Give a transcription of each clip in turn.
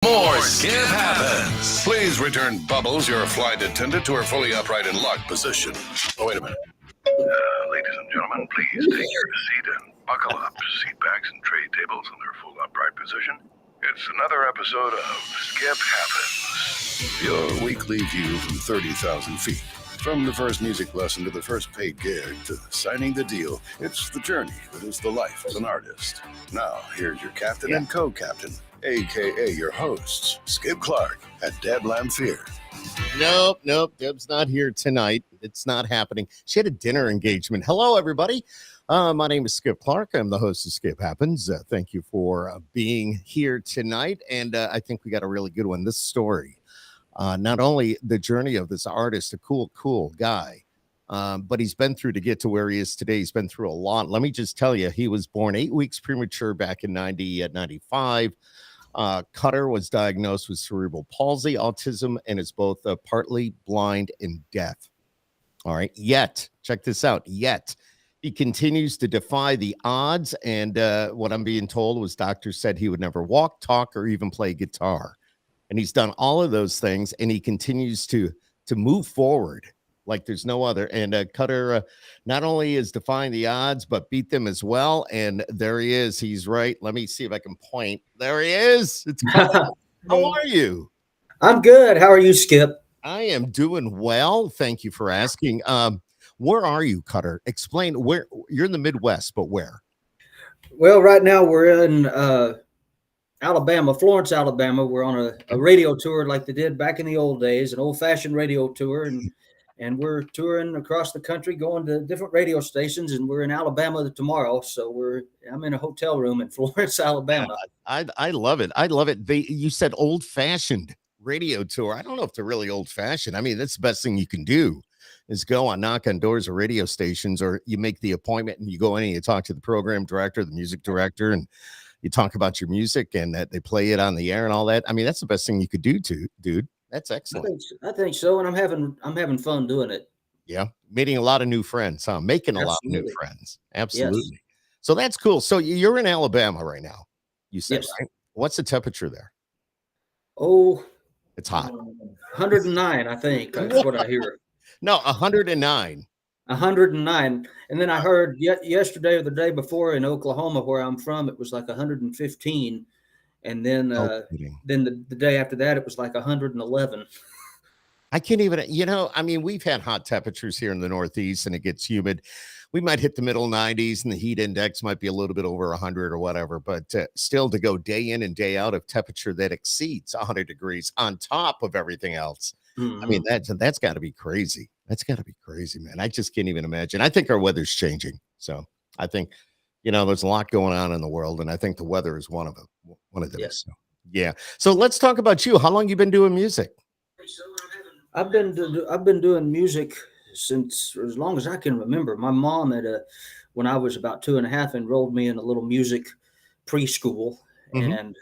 More Skip Happens. Please return Bubbles, your flight attendant, to her fully upright and locked position. Oh, wait a minute. Ladies and gentlemen, please take your seat and buckle up. Seat backs and tray tables in their full upright position. It's another episode of Skip Happens. Your weekly view from 30,000 feet. From the first music lesson to the first paid gig to signing the deal, it's the journey that is the life of an artist. Now, here's your captain and co-captain, a.k.a. your hosts, Skip Clark and Deb Lamphere. Nope. Deb's not here tonight. It's not happening. She had a dinner engagement. Hello, everybody. My name is Skip Clark. I'm the host of Skip Happens. Thank you for being here tonight. And I think we got a really good one. This story, not only the journey of this artist, a cool guy, but he's been through to get to where he is today. He's been through a lot. Let me just tell you, he was born 8 weeks premature back in 95. Cutter was diagnosed with cerebral palsy, autism, and is both partly blind and deaf. All right. Yet, check this out. Yet, he continues to defy the odds. And what I'm being told was doctors said he would never walk, talk, or even play guitar. And he's done all of those things, and he continues to move forward like there's no other. And Cutter not only is defying the odds, but beat them as well. And there he is. He's right. Let me see if I can point. There he is. It's Cutter. How are you? I'm good. How are you, Skip? I am doing well. Thank you for asking. Where are you, Cutter? Explain where. You're in the Midwest, but where? Well, right now we're in Alabama, Florence, Alabama. We're on a radio tour like they did back in the old days, an old-fashioned radio tour, and we're touring across the country, going to different radio stations, and we're in Alabama tomorrow. So I'm in a hotel room in Florence, Alabama. I love it. I love it. You said old-fashioned radio tour. I don't know if they're really old-fashioned. I mean, that's the best thing you can do is go on, knock on doors of radio stations, or you make the appointment and you go in and you talk to the program director, the music director, and you talk about your music and that they play it on the air and all that. I mean, that's the best thing you could do, dude. That's excellent. I think so, and I'm having fun doing it. Yeah, meeting a lot of new friends, huh? Making a lot of new friends. Absolutely. Yes. So that's cool. So you're in Alabama right now. You said, yes. Right? What's the temperature there? Oh, it's hot. 109, I think. That's what I hear. No, 109. 109. And then I heard yesterday or the day before in Oklahoma, where I'm from, it was like 115. And then the day after that, it was like 111. I can't even, I mean, we've had hot temperatures here in the Northeast and it gets humid. We might hit the middle 90s and the heat index might be a little bit over 100 or whatever. But still to go day in and day out of temperature that exceeds 100 degrees on top of everything else. Mm-hmm. I mean, that's got to be crazy. That's got to be crazy, man. I just can't even imagine. I think our weather's changing. So I think, there's a lot going on in the world, and I think the weather is one of them. Yes. So, yeah. So let's talk about you. How long you been doing music? I've been doing music since as long as I can remember. My mom when I was about 2.5, enrolled me in a little music preschool, mm-hmm. and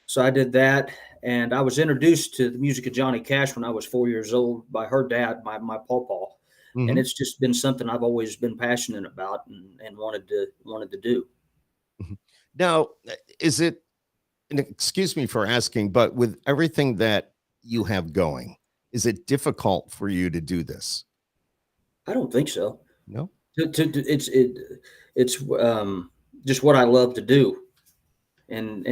so I did that. And I was introduced to the music of Johnny Cash when I was 4 years old by her dad, my pawpaw. Mm-hmm. And it's just been something I've always been passionate about and wanted to do. Mm-hmm. Now, is it, and excuse me for asking, but with everything that you have going, is it difficult for you to do this? I don't think so. No, it's just what I love to do. And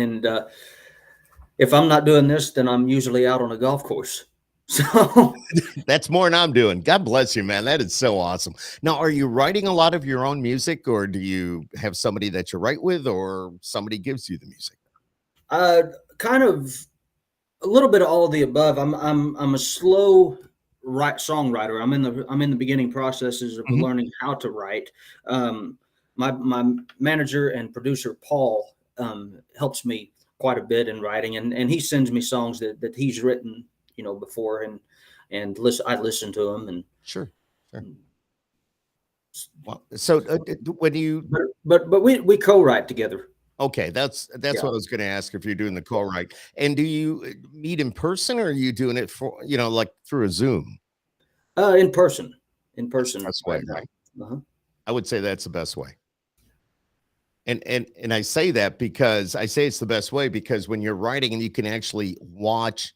if I'm not doing this, then I'm usually out on a golf course. So that's more than I'm doing. God bless you, man. That is so awesome. Now, are you writing a lot of your own music, or do you have somebody that you write with, or somebody gives you the music? Kind of a little bit of all of the above. I'm a slow songwriter. I'm in the beginning processes of mm-hmm. learning how to write. My manager and producer Paul helps me quite a bit in writing, and he sends me songs that he's written before, and I listen to them. And sure. Well, so when you, but we co-write together. Okay, that's what I was going to ask, if you're doing the co-write. And do you meet in person, or are you doing it for like through a Zoom? In person. That's the best way, right? Uh-huh. I would say that's the best way. And I say that because I say it's the best way, because when you're writing and you can actually watch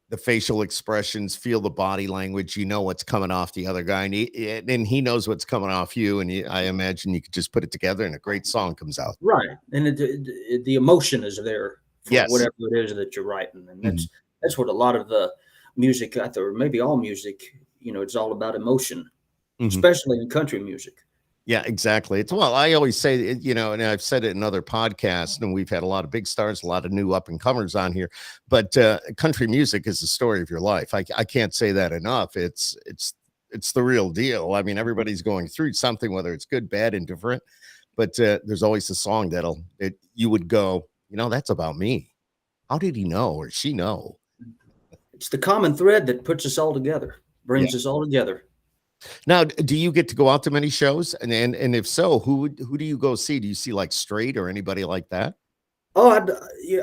the facial expressions, feel the body language, you know what's coming off the other guy, and he knows what's coming off you, and I imagine you could just put it together and a great song comes out. Right, and the emotion is there for Yes. whatever it is that you're writing, and Mhm. that's what a lot of the music out there, or maybe all music, it's all about emotion, Mhm. especially in country music. Yeah, exactly. Well, I always say, and I've said it in other podcasts, and we've had a lot of big stars, a lot of new up and comers on here, but country music is the story of your life. I can't say that enough. It's the real deal. I mean, everybody's going through something, whether it's good, bad, indifferent, but there's always a song that you would go, that's about me. How did he know or she know? It's the common thread that puts us all together, brings us all together. Now, do you get to go out to many shows? And if so, who do you go see? Do you see like Straight or anybody like that? Oh,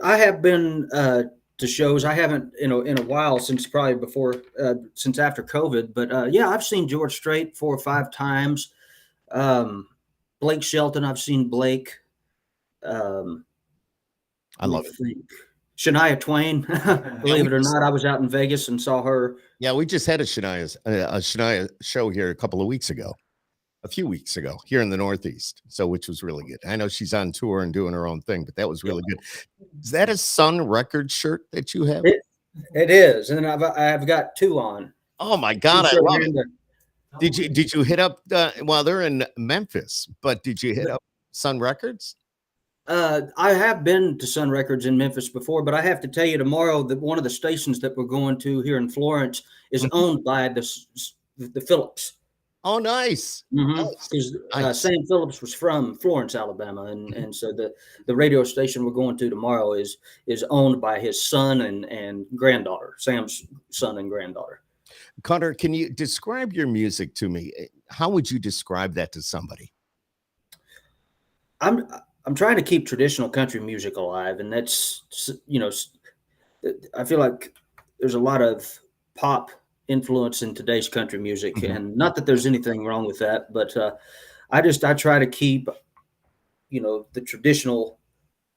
I have been to shows. I haven't, in a while, since probably since after COVID. But yeah, I've seen George Strait 4 or 5 times. Blake Shelton, I've seen Blake. I love it. Shania Twain, believe it or not, I was out in Vegas and saw her. Yeah, we just had a Shania show here a few weeks ago here in the Northeast. So, which was really good. I know she's on tour and doing her own thing, but that was really good. Is that a Sun Records shirt that you have? It is, and I've got 2 on. Oh my God, I love it. Did you hit up? Well, they're in Memphis, but did you hit up Sun Records? I have been to Sun Records in Memphis before, but I have to tell you tomorrow that one of the stations that we're going to here in Florence is owned by the Phillips. Oh, nice. Because Sam Phillips was from Florence, Alabama, and so the radio station we're going to tomorrow is owned by his son and granddaughter, Sam's son and granddaughter. Cutter, can you describe your music to me? How would you describe that to somebody? I'm trying to keep traditional country music alive, and that's, I feel like there's a lot of pop influence in today's country music, and not that there's anything wrong with that, but I try to keep, the traditional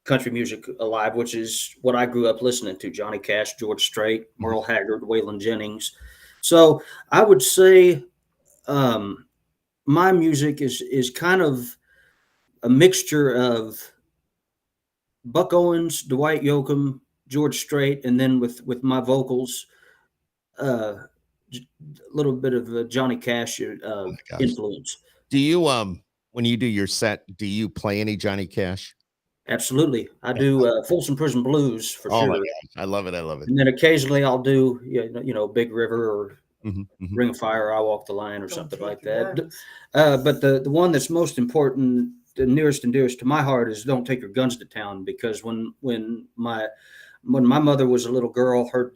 country music alive, which is what I grew up listening to: Johnny Cash, George Strait, Merle Haggard, Waylon Jennings. So I would say my music is kind of a mixture of Buck Owens, Dwight Yoakam, George Strait, and then with my vocals, a little bit of Johnny Cash influence. Do you when you do your set, do you play any Johnny Cash? Absolutely, I do. Folsom Prison Blues for sure. My gosh, I love it. And then occasionally I'll do Big River or Ring of Fire, I Walk the Line, or something like that. But the one that's most important, the nearest and dearest to my heart, is Don't Take Your Guns to Town, because when my mother was a little girl, her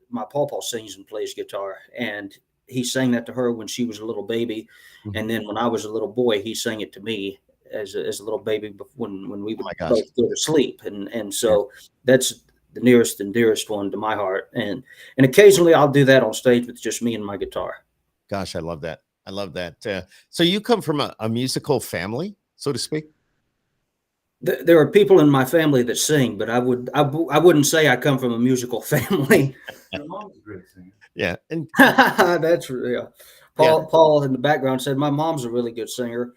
my pawpaw sings and plays guitar, and he sang that to her when she was a little baby, and then when I was a little boy, he sang it to me as a little baby when we would both go to sleep, and so that's the nearest and dearest one to my heart, and occasionally I'll do that on stage with just me and my guitar. Gosh, I love that. So you come from a musical family, so to speak? There are people in my family that sing, but I wouldn't say I come from a musical family. Your mom's a great singer. Yeah, and that's real. Paul in the background said my mom's a really good singer.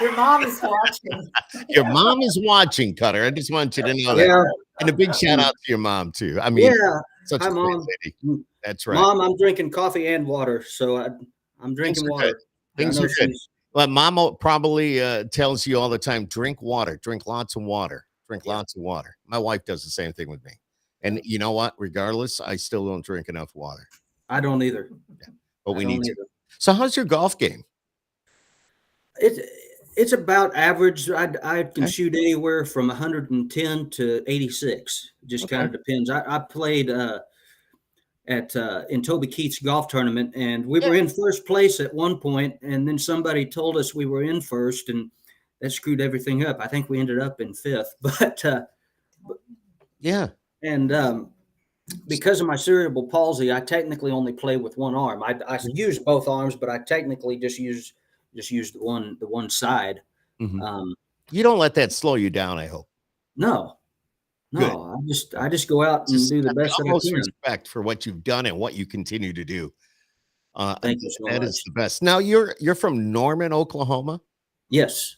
Your mom is watching. Your mom is watching, Cutter. I just want you to know that. Yeah. And a big shout out to your mom too. I mean, such a great lady. That's right. Mom, I'm drinking coffee and water, so I'm drinking water. Things are good. Well, Mama probably tells you all the time, drink water, drink lots of water, lots of water. My wife does the same thing with me. And you know what? Regardless, I still don't drink enough water. I don't either. Yeah. But we need to. So how's your golf game? It's about average. I can shoot anywhere from 110 to 86. Just kind of depends. I played in Toby Keith's golf tournament, and we were in first place at one point, and then somebody told us we were in first, and that screwed everything up. I think we ended up in fifth, but and because of my cerebral palsy, I technically only play with one arm. I use both arms, but I technically just use the one side. Mhm. Um, You don't let that slow you down, I hope. no, Good. no, I just go out and Just do the got the best that I utmost can. respect for what you've done and what you continue to do. Thank you so That much. is the best. Now you're from Norman, Oklahoma? Yes,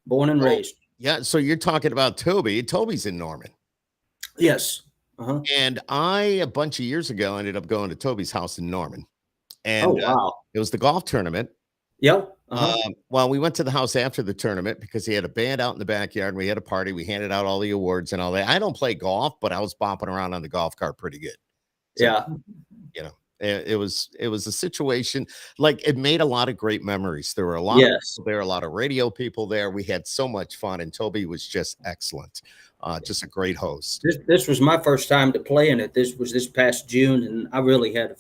born and Oh, raised. yeah, so you're talking about Toby. Toby's in Norman. Yes. Uh-huh. And a bunch of years ago, ended up going to Toby's house in Norman. Oh, And, wow. it was the golf tournament. Yep. Uh-huh. Well, we went to the house after the tournament because he had a band out in the backyard, and we had a party. We handed out all the awards and all that. I don't play golf, but I was bopping around on the golf cart pretty good. So, Yeah. you know, it was a situation, like, it made a lot of great memories. There were a lot of Yes. people there, a lot of radio people there. We had so much fun, and Toby was just excellent. Just a great host. This was my first time to play in it. This was this past June, and I really had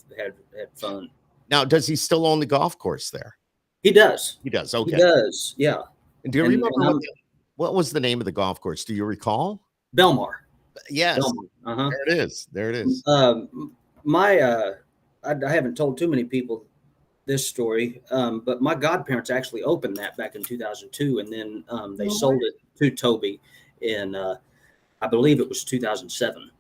fun. Now, does he still own the golf course there? He does. He does. He Okay. does. Yeah. And do you And remember I'm what was the name of the golf course? Do you recall? Belmar. Yes. Belmar. Uh-huh. There it is. There it is. I haven't told too many people this story, but my godparents actually opened that back in 2002, and then they sold it to Toby in I believe it was 2007.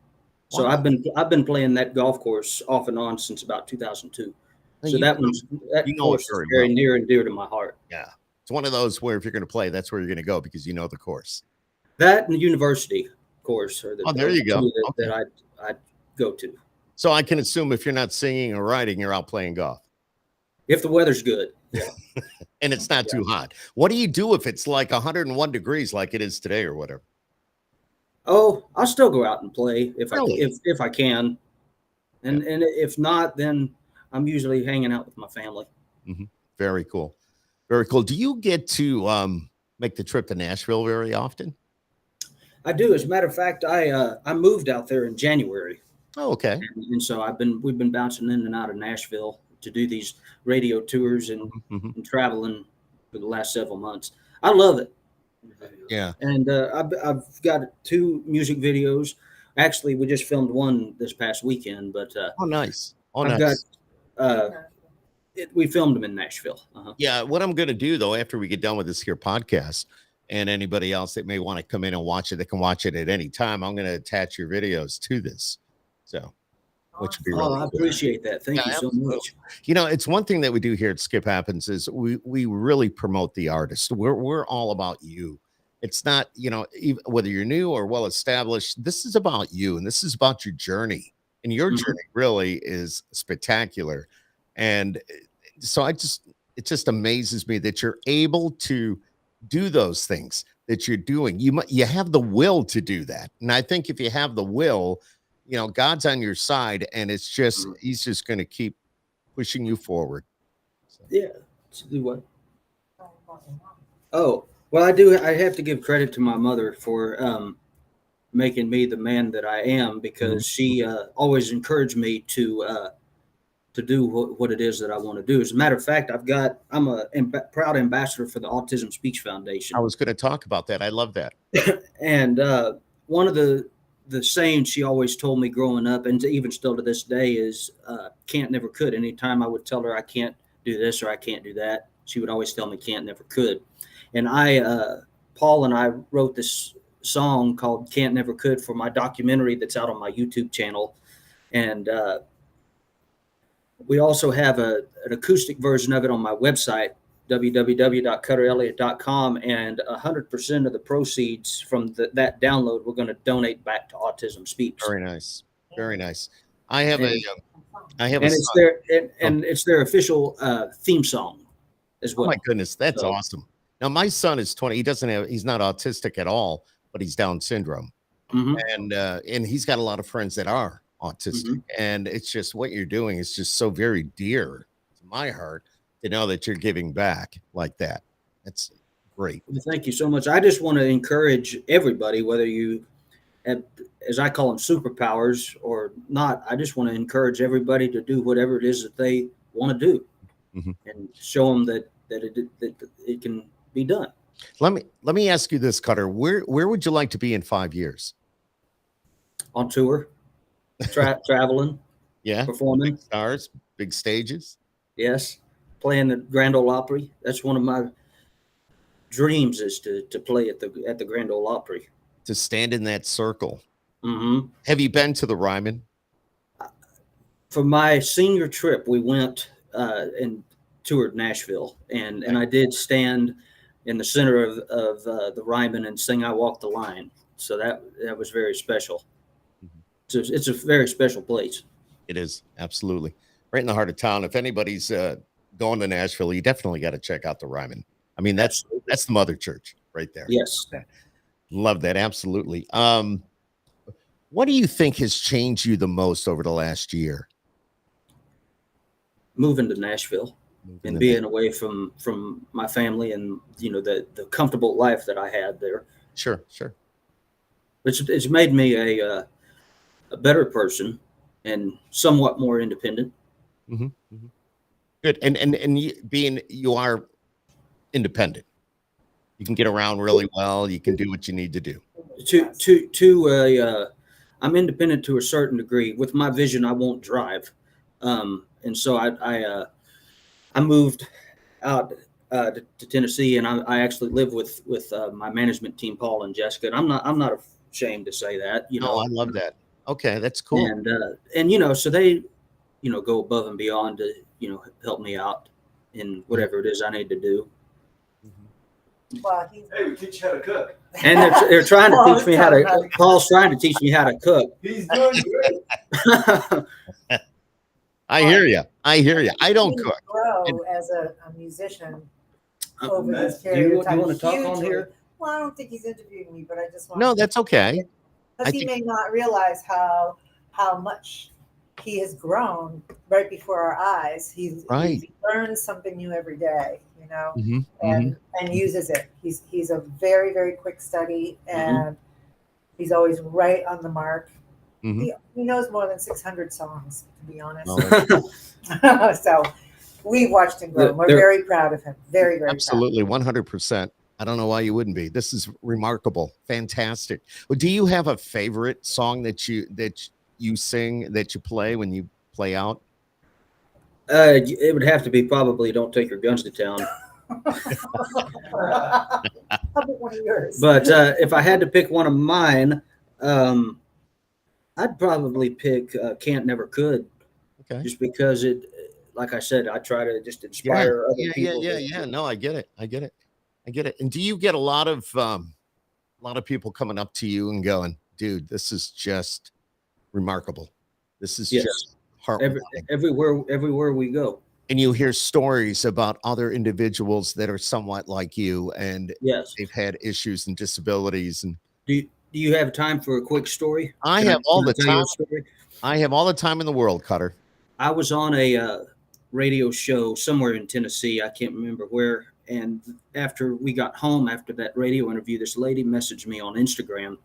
So Wow. I've been playing that golf course off and on since about 2002. Now, So you that know course it is very very well. near and dear to my heart. Yeah. It's one of those where if you're going to play, that's where you're going to go because you know the course. That and the university course are the Oh, there you go. two Okay. that I go to So I can assume if you're not singing or writing, you're out playing golf. if the weather's good. Yeah. And it's not too hot. What do you do if it's like 101 degrees like it is today or whatever? Oh, I'll still go out and play Really? if I can, and if not, then I'm usually hanging out with my family. Very cool. Very cool. Do you get to make the trip to Nashville very often? I do. As a matter of fact, I moved out there in January, Oh, okay. and so we've been bouncing in and out of Nashville to do these radio tours and traveling for the last several months. I love it. Yeah. And I've got 2 music videos. Actually, we just filmed one this past weekend, but Oh, nice. Oh, I've nice. got we filmed them in Nashville. Yeah, what I'm going to do though, after we get done with this here podcast, and anybody else that may want to come in and watch it, they can watch it at any time. I'm going to attach your videos to this, so which would be really I cool. appreciate that. Thank you so Absolutely. much. You know, it's one thing that we do here at Skip Happens is we really promote the artist. We're all about you. It's not, even whether you're new or well established. This is about you, and this is about your journey. And your journey really is spectacular. And so it just amazes me that you're able to do those things that you're doing. You have the will to do that. And I think if you have the will, God's on your side, and it's just he's just going to keep pushing you forward. So. Yeah. To do what? Oh, well, I do. I have to give credit to my mother for making me the man that I am, because she always encouraged me to do what it is that I want to do. As a matter of fact, I'm a proud ambassador for the Autism Speech Foundation. I was going to talk about that. I love that. And one of the sayings she always told me growing up, and even still to this day, is can't, never, could. Anytime I would tell her I can't do this or I can't do that, she would always tell me can't, never, could. And Paul and I wrote this song called Can't, Never, Could for my documentary that's out on my YouTube channel. And we also have an acoustic version of it on my website, www.cutterelliott.com, and 100% of the proceeds from that download we're going to donate back to Autism Speech. Very nice. Very nice. I have and it's their official theme song as well. Oh my goodness, that's awesome. Now my son is 20. He's not autistic at all, but he's Down syndrome. And he's got a lot of friends that are autistic, and it's just what you're doing is just so very dear to my heart to know that you're giving back like that. That's great. Well, thank you so much. I just want to encourage everybody, whether you have, as I call them, superpowers or not. I just want to encourage everybody to do whatever it is that they want to do, and show them that it can be done. Let me ask you this, Cutter. Where would you like to be in 5 years? On tour. Traveling, performing, big stars, big stages. Yes, playing the Grand Ole Opry. That's one of my dreams is to play at the Grand Ole Opry. To stand in that circle. Mm-hmm. Have you been to the Ryman? For my senior trip, we went and toured Nashville, and I did stand in the center of the Ryman and sing "I Walk the Line." So that was very special. Mm-hmm. It's a very special place. It is, absolutely, right in the heart of town. If anybody's going to Nashville, you definitely got to check out the Ryman. I mean, that's the mother church right there. Yes, love that, absolutely. What do you think has changed you the most over the last year? Moving to Nashville and being away from my family and the comfortable life that I had there. Sure. It's made me a better person and somewhat more independent. Mm-hmm. Mm-hmm. Good. And you are independent. You can get around really well. You can do what you need to do. I'm independent to a certain degree. With my vision, I won't drive. And so I moved out to Tennessee, and I actually live with my management team, Paul and Jessica. And I'm not ashamed to say that. I love that. Okay, that's cool. And so they go above and beyond to help me out in whatever it is I need to do. Well, hey, we teach you how to cook. And they're trying to teach me how to. Paul's trying to teach me how to cook. He's doing great. I hear you. I don't cook. Grow as a musician over this Do you period of time. want to talk on here? Well, I don't think he's interviewing me, but I just want. No, that's okay. Because he may not realize how much he has grown right before our eyes. He learns something new every day, mm-hmm. and uses it. He's a very, very quick study, and he's always right on the mark. Mm-hmm. He knows more than 600 songs, to be honest. Oh. So we watched him grow. We're very proud of him. Very, very absolutely, 100%. I don't know why you wouldn't be. This is remarkable, fantastic. Well, do you have a favorite song that you sing, that you play when you play out? It would have to be probably "Don't Take Your Guns to Town." How about one of yours? But if I had to pick one of mine, I'd probably pick "Can't Never Could." Okay. Just because it, like I said, I try to just inspire other people. Yeah. No, I get it. And do you get a lot of people coming up to you and going, "Dude, this is just remarkable. This is just heartwarming." Everywhere we go. And you hear stories about other individuals that are somewhat like you, and they've had issues and disabilities. And do you have time for a quick story? I have all the time. I have all the time in the world, Cutter. I was on a radio show somewhere in Tennessee. I can't remember where. And after we got home, after that radio interview, this lady messaged me on Instagram,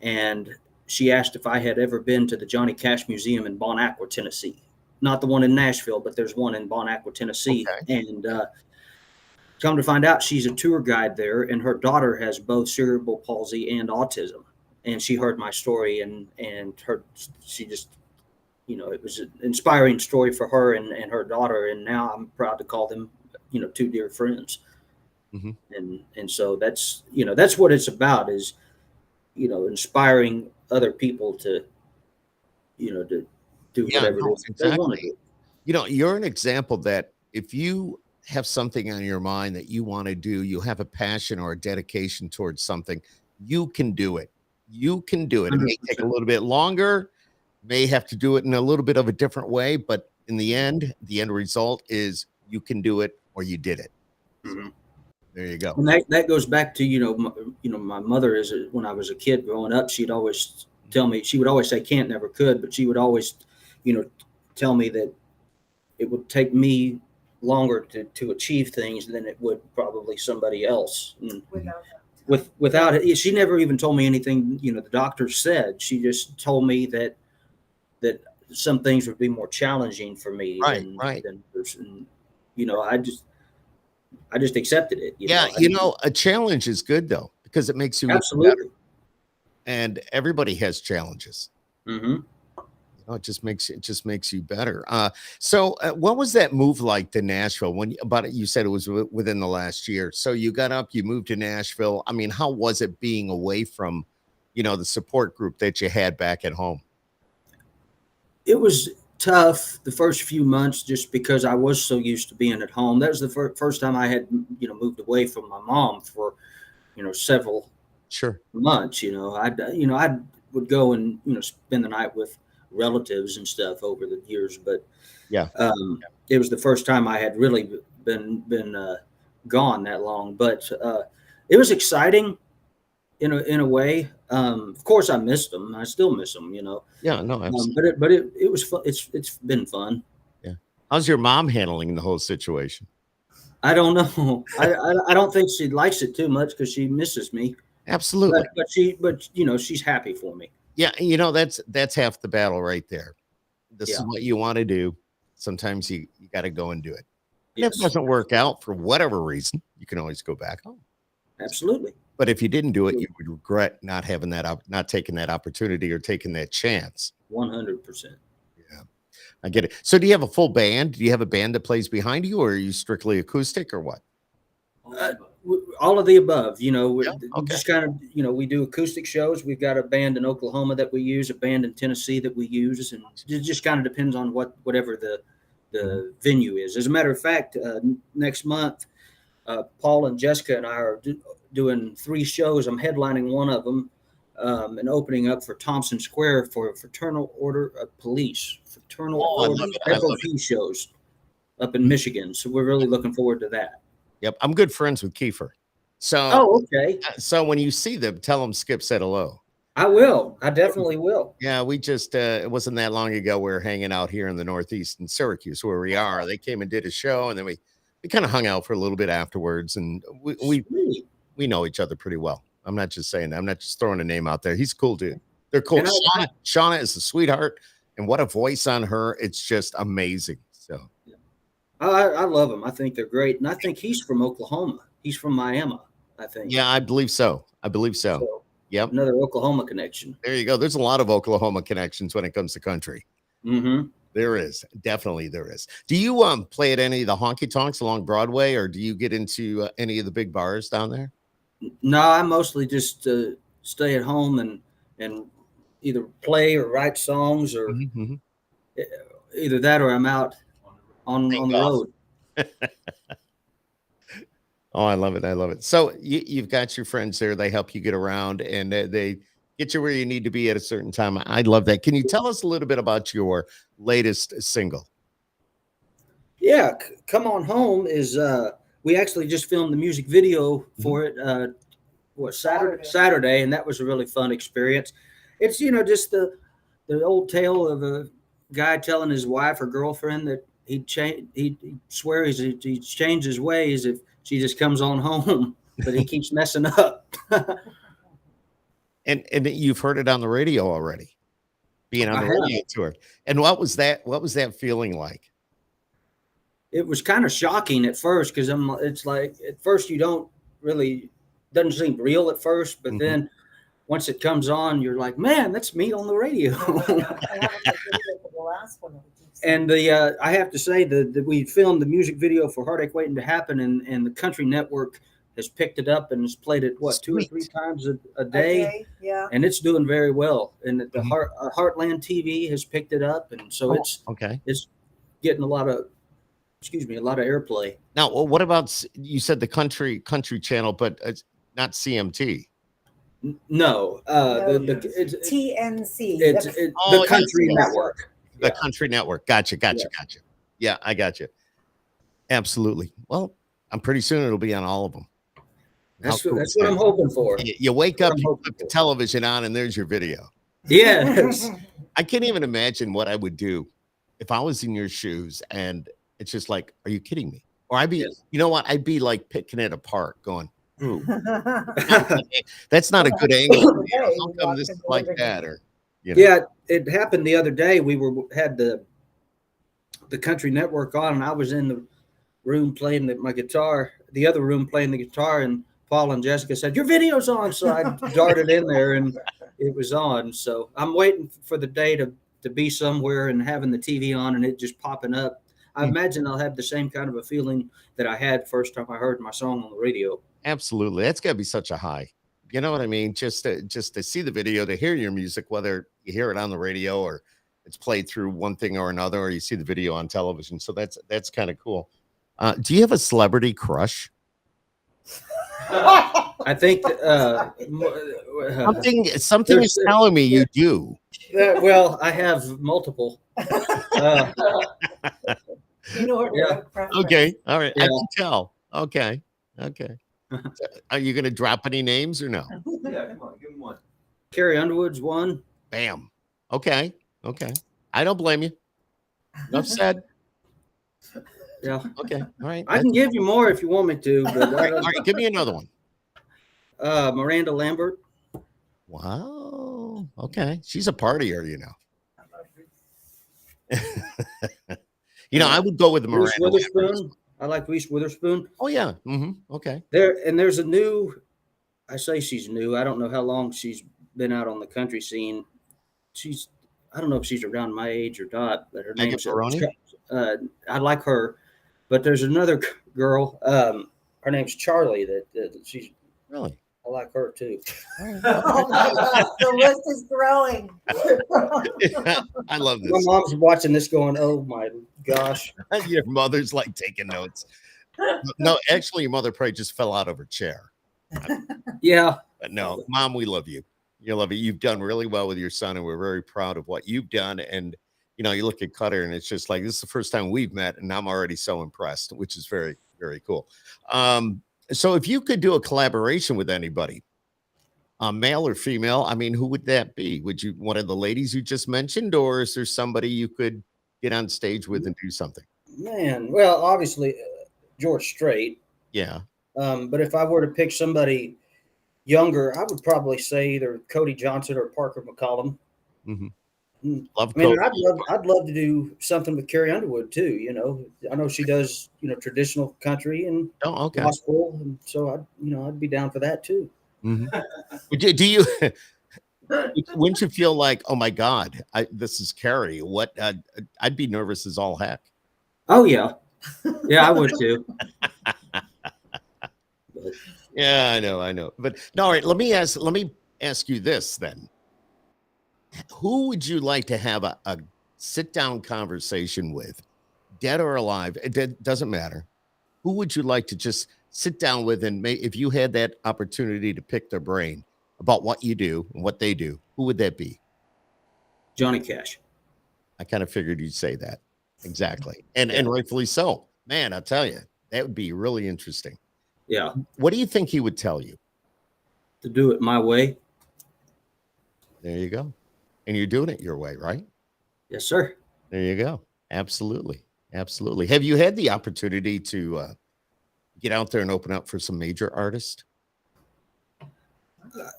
and she asked if I had ever been to the Johnny Cash Museum in Bon Aqua, Tennessee. Not the one in Nashville, but there's one in Bon Aqua, Tennessee. Okay. And come to find out, she's a tour guide there, and her daughter has both cerebral palsy and autism. And she heard my story, and she just, it was an inspiring story for her and her daughter. And now I'm proud to call them, two dear friends. Mm-hmm. And so that's what it's about, is, inspiring other people to do whatever it is they want to do. You're an example that if you have something on your mind that you want to do, you have a passion or a dedication towards something, you can do it. It may take a little bit longer, may have to do it in a little bit of a different way, but in the end result is you can do it, or you did it. Mm-hmm. So, there you go. And that goes back to, my mother, when I was a kid growing up, she'd always tell me, she would always say "can't, never could," but she would always, tell me that it would take me longer to achieve things than it would probably somebody else. And without it, she never even told me anything, the doctor said. She just told me that some things would be more challenging for me. Right. I just accepted it. A challenge is good though, because it makes you absolutely better. And everybody has challenges. Mm-hmm. Oh, it just makes you better. So what was that move like to Nashville when you said it was within the last year? So you got up, you moved to Nashville. I mean, how was it being away from, the support group that you had back at home? It was tough the first few months just because I was so used to being at home. That was the first time I had, moved away from my mom for, several months. I would go and, spend the night with relatives and stuff over the years, but it was the first time I had really been gone that long. But it was exciting in a way. Of course, I missed them. I still miss them. Yeah, no, absolutely. But it was fun. It's been fun. Yeah. How's your mom handling the whole situation? I don't know. I don't think she likes it too much because she misses me. Absolutely. But she's happy for me. Yeah, that's half the battle right there. This is what you want to do. Sometimes you got to go and do it. And if it doesn't work out for whatever reason, you can always go back home. Absolutely. But if you didn't do it, you would regret not having not taking that opportunity or taking that chance. 100%. Yeah, I get it. So do you have a full band? Do you have a band that plays behind you, or are you strictly acoustic, or what? All of the above, Okay. Just kind of, we do acoustic shows. We've got a band in Oklahoma that we use, a band in Tennessee that we use, and it just kind of depends on whatever the venue is. As a matter of fact, next month, Paul and Jessica and I are doing 3 shows. I'm headlining one of them and opening up for Thompson Square for Fraternal Order of Police, Order FOP shows up in Michigan. So we're really looking forward to that. Yep, I'm good friends with Kiefer. So, okay. So when you see them, tell them Skip said hello. I will. I definitely will. Yeah, we just it wasn't that long ago. We were hanging out here in the Northeast in Syracuse, where we are. They came and did a show, and then we kind of hung out for a little bit afterwards, and we know each other pretty well. I'm not just saying that. I'm not just throwing a name out there. He's a cool dude. They're cool. Shauna is a sweetheart, and what a voice on her. It's just amazing. So. I love them. I think they're great. And I think he's from Oklahoma. He's from Miami, I think. Yeah, I believe so. So, yep. Another Oklahoma connection. There you go. There's a lot of Oklahoma connections when it comes to country. Mm-hmm. There is. Definitely there is. Do you play at any of the honky tonks along Broadway, or do you get into any of the big bars down there? No, I mostly just stay at home and either play or write songs or either that or I'm out on the road. Oh, I love it. I love it. So you've got your friends there. They help you get around, and they get you where you need to be at a certain time. I love that. Can you tell us a little bit about your latest single? Yeah, Come On Home is we actually just filmed the music video for it Saturday, and that was a really fun experience. It's just the old tale of a guy telling his wife or girlfriend that he swears he'd change his ways if she just comes on home, but he keeps messing up. And you've heard it on the radio already, being on the radio tour. And what was that feeling like? It was kind of shocking at first because it's like at first you don't really doesn't seem real at first, but then once it comes on, you're like, man, that's me on the radio. And I have to say that we filmed the music video for Heartache Waiting to Happen, and the Country Network has picked it up and has played it 2 or 3 times a day. Yeah, and it's doing very well. And the Heartland TV has picked it up, and so it's getting a lot of airplay. Now, what about, you said the country channel, but it's not CMT? No, it's TNC. It's the Country Network. The Country Network. Gotcha. Yeah, I got you. Absolutely. Well, I'm pretty soon it'll be on all of them. That's what I'm hoping for. You wake up, you put the television on, and there's your video. Yes. I can't even imagine what I would do if I was in your shoes, and it's just like, are you kidding me? Or I'd be, you know what? I'd be like picking it apart, going, ooh, that's not a good angle. How come this is like that? Or yeah, it happened the other day. We had the Country Network on, and I was in the room playing my guitar, the other room playing the guitar, and Paul and Jessica said, your video's on. So I darted in there and it was on. So I'm waiting for the day to to be somewhere and having the TV on and it just popping up. I imagine I'll have the same kind of a feeling that I had first time I heard my song on the radio. Absolutely. That's got to be such a high. You know what I mean? Just to see the video, to hear your music, whether you hear it on the radio or it's played through one thing or another, or you see the video on television. So that's kind of cool. Do you have a celebrity crush? I think something is telling me you do. Well, I have multiple. You know what? Yeah. Okay. All right. Yeah. I can tell. Okay. Are you going to drop any names or no? Yeah, come on, give him one. Carrie Underwood's one. Bam. Okay. I don't blame you. Enough said. Yeah. Okay. All right. I can give you more if you want me to. But All right. Give me another one. Miranda Lambert. Wow. Okay. She's a partier, you know. I would go with the Reese Miranda. Witherspoon. I like Reese Witherspoon. Oh yeah. Okay. There's a new. I say she's new. I don't know how long she's been out on the country scene. I don't know if she's around my age or not, but her name's I like her. But there's another girl. Her name's Charlie. That she's really. I like her too. Oh my God, the list is growing. I love this. My mom's watching this going, oh my gosh. Your mother's like taking notes. No, actually, your mother probably just fell out of her chair. Yeah. But no, Mom, we love you. You love it. You've done really well with your son, and we're very proud of what you've done. And, you look at Cutter, and it's just like, this is the first time we've met, and I'm already so impressed, which is very, very cool. So if you could do a collaboration with anybody, male or female, I mean, who would that be? Would you one of the ladies you just mentioned, or is there somebody you could get on stage with and do something? Man, well, obviously George Strait. Yeah. But if I were to pick somebody younger, I would probably say either Cody Johnson or Parker McCollum. Love. I mean, I'd love to do something with Carrie Underwood too. I know she does traditional country and gospel, and so I'd be down for that too. Do you? Wouldn't you feel like, oh my God, this is Carrie? What? I'd be nervous as all heck. Oh yeah, I would too. Yeah, I know. But no, all right. Let me ask you this then. Who would you like to have a sit-down conversation with, dead or alive? It doesn't matter. Who would you like to just sit down with, and if you had that opportunity to pick their brain about what you do and what they do, who would that be? Johnny Cash. I kind of figured you'd say that. Exactly. And rightfully so. Man, I'll tell you, that would be really interesting. Yeah. What do you think he would tell you? To do it my way. There you go. And you're doing it your way, right? Yes, sir. There you go. Absolutely. Have you had the opportunity to get out there and open up for some major artists?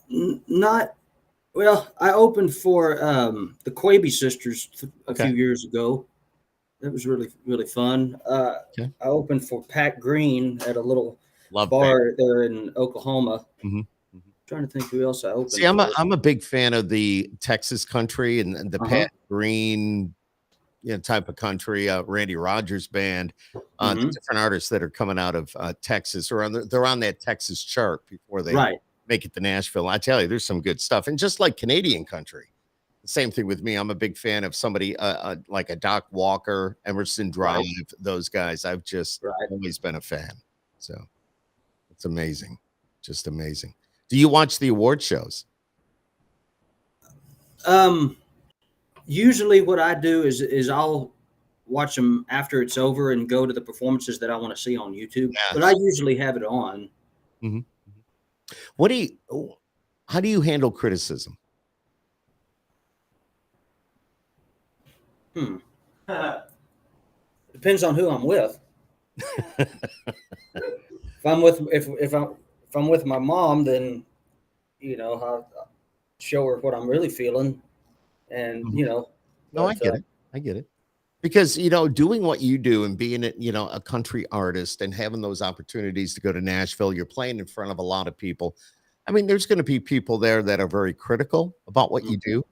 Not well. I opened for the Quaby Sisters a few years ago. That was really, really fun. I opened for Pat Green at a little bar there in Oklahoma. Trying to think who else I opened. See, I'm a big fan of the Texas country and the Pat Green, type of country. Randy Rogers band, the different artists that are coming out of Texas, or they're on that Texas chart before they make it to Nashville. I tell you, there's some good stuff, and just like Canadian country, the same thing with me. I'm a big fan of somebody like a Doc Walker, Emerson Drive, those guys. I've just always been a fan. So it's amazing, just amazing. Do you watch the award shows? Usually what I do is I'll watch them after it's over and go to the performances that I want to see on YouTube. Yes. But I usually have it on. How do you handle criticism? Depends on who I'm with. If I'm with my mom, then I'll show her what I'm really feeling, and No, I get it. Because doing what you do and being a country artist and having those opportunities to go to Nashville, you're playing in front of a lot of people. I mean, there's going to be people there that are very critical about what you do.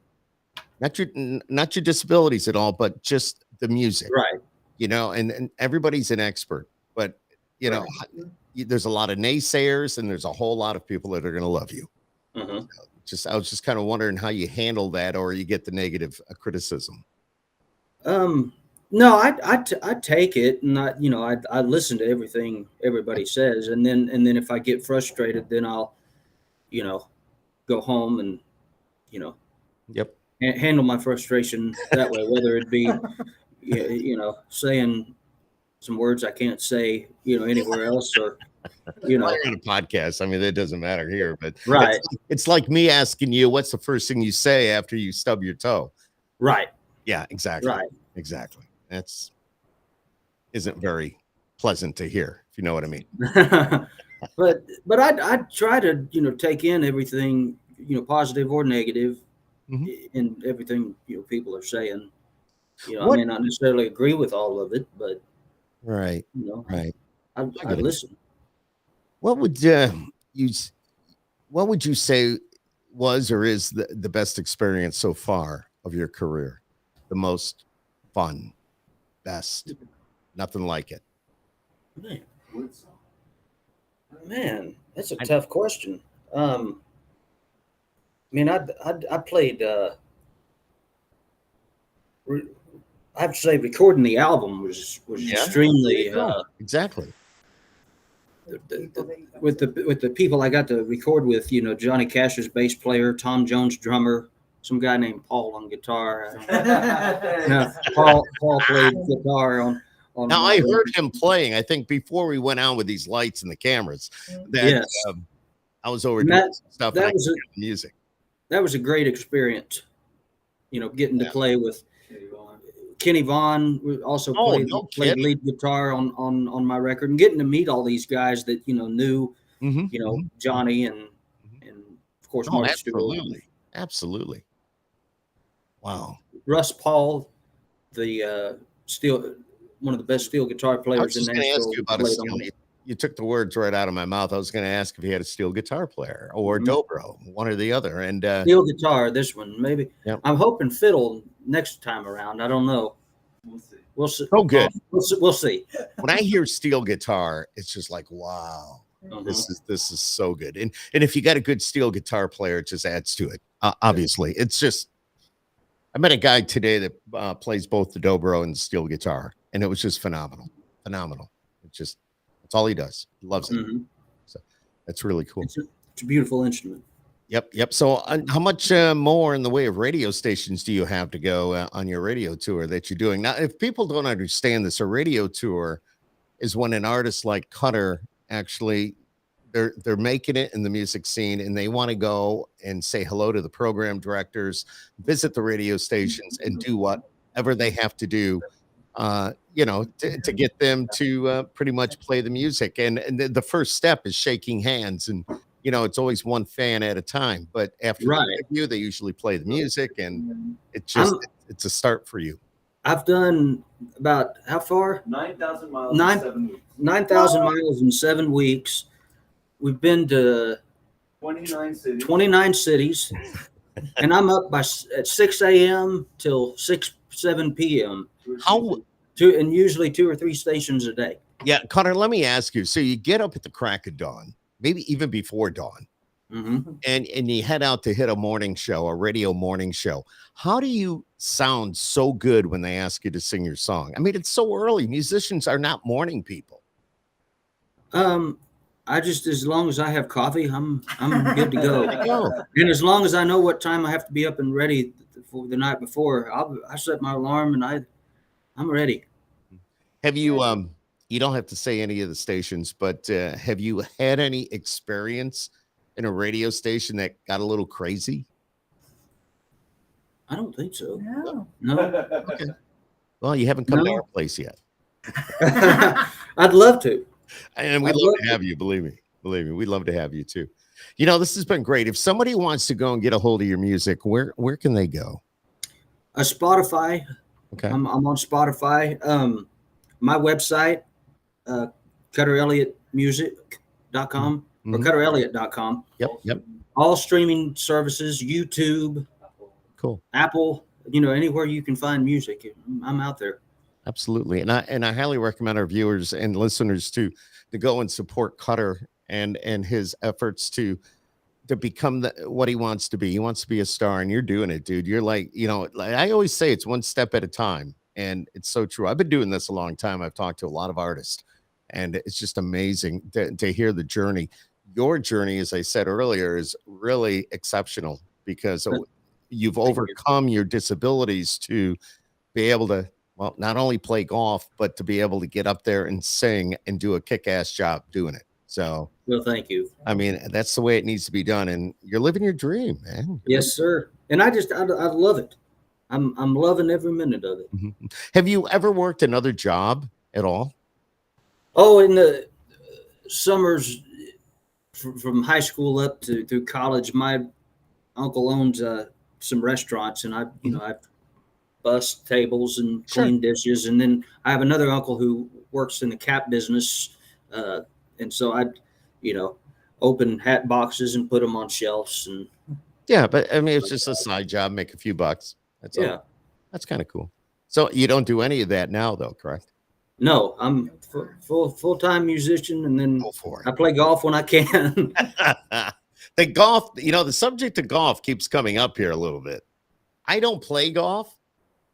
not your disabilities at all, but just the music, Right. and everybody's an expert, but there's a lot of naysayers and there's a whole lot of people that are going to love you. I was just kind of wondering how you handle that, or you get the negative criticism. No, I take it, and I listen to everything everybody says, and then if I get frustrated, then I'll, go home and, Yep. handle my frustration that way, whether it be, saying some words I can't say, anywhere else, or, You're on a podcast. I mean, that doesn't matter here, but right. It's like me asking you, what's the first thing you say after you stub your toe? Right. Yeah, exactly. Right. Exactly. Isn't very pleasant to hear, if you know what I mean. but I try to, take in everything, positive or negative, in everything, people are saying. I may not necessarily agree with all of it, but right. Right. I listen. What would you say was or is the best experience so far of your career? The most fun, best, nothing like it. Man, that's a tough question. I played. I have to say, recording the album was extremely exactly. With the people I got to record with, Johnny Cash's bass player, Tom Jones drummer, some guy named Paul on guitar. Paul played guitar on. Now I heard him playing. I think before we went on with these lights and the cameras, that I was over doing some stuff. That was music. That was a great experience. Getting to play with Kenny Vaughn. Also played lead guitar on my record, and getting to meet all these guys that knew, Johnny and of course Mark Stewart. Absolutely. Wow. Russ Paul, the one of the best steel guitar players in Nashville. I was just going to ask you about you took the words right out of my mouth. I was going to ask if he had a steel guitar player or dobro, one or the other. And steel guitar, this one maybe. Yep. I'm hoping fiddle next time around. I don't know. We'll see. Oh, good. We'll see. When I hear steel guitar, it's just like, wow, this is so good. And if you got a good steel guitar player, it just adds to it. Obviously, it's just. I met a guy today that plays both the dobro and the steel guitar, and it was just phenomenal. It's all he does. He loves it. So that's really cool. It's a beautiful instrument. Yep. So how much more in the way of radio stations do you have to go on your radio tour that you're doing? Now, if people don't understand this, a radio tour is when an artist like Cutter actually they're making it in the music scene, and they want to go and say hello to the program directors, visit the radio stations, and do whatever they have to do, to get them to pretty much play the music. And the first step is shaking hands, and it's always one fan at a time. But after the interview, they usually play the music, and it's a start for you. I've done about how far? 9,000 miles in 7 weeks. 9,000 miles in 7 weeks. We've been to 29 cities, and I'm up at 6 a.m. till 7 p.m. And usually 2 or 3 stations a day. Yeah, Cutter, let me ask you. So you get up at the crack of dawn, maybe even before dawn, and you head out to hit a radio morning show. How do you sound so good when they ask you to sing your song? I mean, it's so early. Musicians are not morning people. I just, as long as I have coffee, I'm good to go. And as long as I know what time I have to be up and ready for the night before, I set my alarm and I'm ready. Have you you don't have to say any of the stations, but have you had any experience in a radio station that got a little crazy? I don't think so. No. Okay. Well, you haven't come to our place yet. I'd love to. And we'd love to have you, believe me. We'd love to have you too. This has been great. If somebody wants to go and get a hold of your music, where can they go? Spotify. Okay. I'm on Spotify. My website, CutterElliottMusic.com or CutterElliott.com. Yep. All streaming services, YouTube, cool, Apple, anywhere you can find music, I'm out there. Absolutely. And I highly recommend our viewers and listeners to go and support Cutter and his efforts to become what he wants to be. He wants to be a star, and you're doing it, dude. You're like, like I always say, it's one step at a time. And it's so true. I've been doing this a long time. I've talked to a lot of artists, and it's just amazing to hear the journey. Your journey, as I said earlier, is really exceptional because you've overcome your disabilities to be able to, well, not only play golf, but to be able to get up there and sing and do a kick-ass job doing it. So, well, thank you. I mean, that's the way it needs to be done. And you're living your dream, man. Yes, sir. And I love it. I'm loving every minute of it. Mm-hmm. Have you ever worked another job at all? Oh, in the summers from high school up through college, my uncle owns some restaurants, and I bust tables and clean dishes. And then I have another uncle who works in the cap business, and so I, open hat boxes and put them on shelves. And yeah, but I mean, it's just a side job, make a few bucks. That's all. That's kind of cool. So you don't do any of that now, though, correct? No, I'm full-time musician, and then I play golf when I can. The golf, the subject of golf keeps coming up here a little bit. I don't play golf,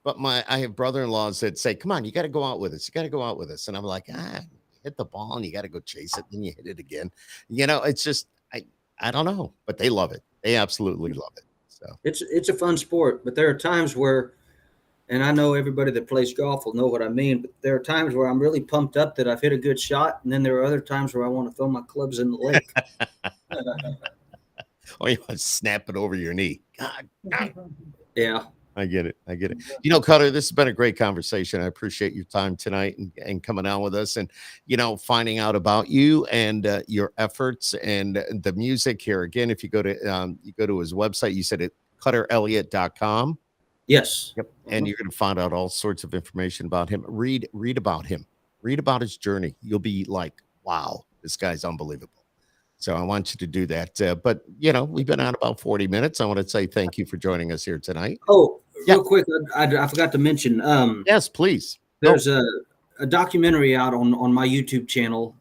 but I have brother-in-laws that say, "Come on, you got to go out with us. You got to go out with us." And I'm like, hit the ball and you got to go chase it, then you hit it again. It's just I don't know, but they love it. They absolutely love it. So it's a fun sport, but there are times where, and I know everybody that plays golf will know what I mean, but there are times where I'm really pumped up that I've hit a good shot, and then there are other times where I want to throw my clubs in the lake. Or you want to snap it over your knee. God. Yeah. I get it. Cutter, this has been a great conversation. I appreciate your time tonight and coming on with us and, finding out about you and your efforts and the music here. Again, if you go to his website, you said it, cutterelliott.com. Yes. Yep. And you're going to find out all sorts of information about him. Read about him. Read about his journey. You'll be like, wow, this guy's unbelievable. So I want you to do that. But, we've been on about 40 minutes. I want to say thank you for joining us here tonight. Oh, real quick, I forgot to mention. Yes, please. There's a documentary out on my YouTube channel.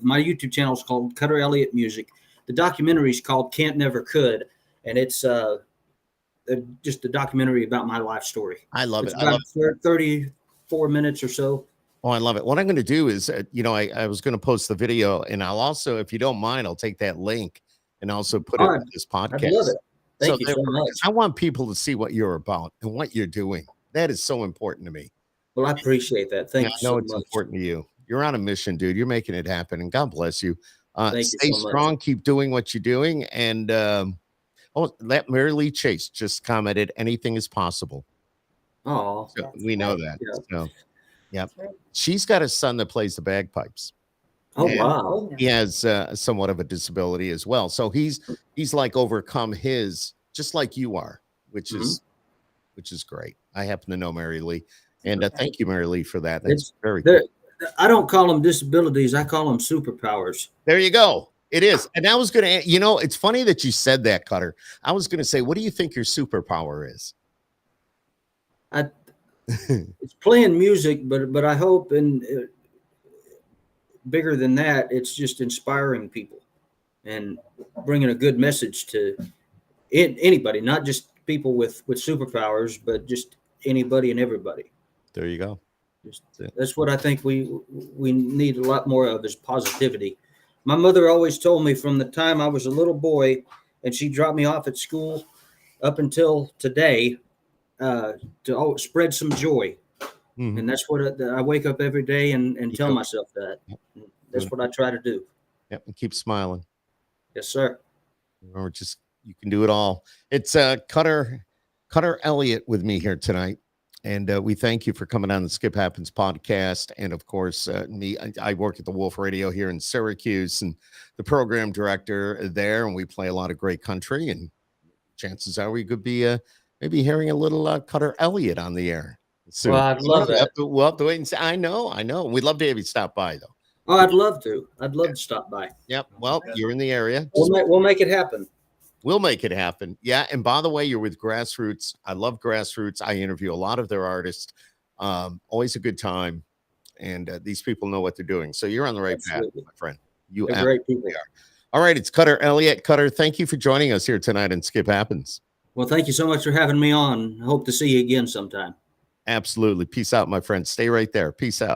My YouTube channel is called Cutter Elliott Music. The documentary is called Can't Never Could, and it's just a documentary about my life story. I love it. I love it. 34 minutes or so. Oh, I love it. What I'm going to do is, I was going to post the video, and I'll also, if you don't mind, I'll take that link and also put it in this podcast. I love it. Thank you so much. I want people to see what you're about and what you're doing. That is so important to me. Well, I appreciate that. Thank you so much. I know it's important to you. You're on a mission, dude. You're making it happen, and God bless you. Stay strong. Keep doing what you're doing. And that Mary Lee Chase just commented, anything is possible. Oh, so we know that. Yeah. So, yeah. She's got a son that plays the bagpipes. Oh, wow. He has somewhat of a disability as well. So he's like overcome his, just like you are, which is great. I happen to know Mary Lee, and thank you, Mary Lee, for that. That's very cool. I don't call them disabilities. I call them superpowers. There you go. It is. And I was going to, it's funny that you said that, Cutter. I was going to say, what do you think your superpower is? It's playing music, but I hope, and bigger than that, it's just inspiring people and bringing a good message to anybody, not just people with superpowers, but just anybody and everybody. There you go. That's what I think we need a lot more of, is positivity. My mother always told me from the time I was a little boy, and she dropped me off at school up until today, to spread some joy. Mm-hmm. And that's what I wake up every day and tell myself that. That's what I try to do. Yep, and keep smiling. Yes, sir. Or you can do it all. It's Cutter Elliott with me here tonight. And we thank you for coming on the Skip Happens podcast. And of course, I work at the Wolf Radio here in Syracuse, and the program director there, and we play a lot of great country. And chances are we could be maybe hearing a little Cutter Elliott on the air soon. Well, I'd love that. We'll have to wait and see. I know. We'd love to have you stop by, though. Oh, I'd love to. I'd love to stop by. Yep. Well, you're in the area. We'll make it happen. We'll make it happen. Yeah. And by the way, you're with Grassroots. I love Grassroots. I interview a lot of their artists. Always a good time. And these people know what they're doing. So you're on the right Absolutely. path, my friend. You They're great people. are. All right. It's Cutter Elliott. Cutter, thank you for joining us here tonight on Skip Happens. Well, thank you so much for having me on. I hope to see you again sometime. Absolutely. Peace out, my friend. Stay right there. Peace out.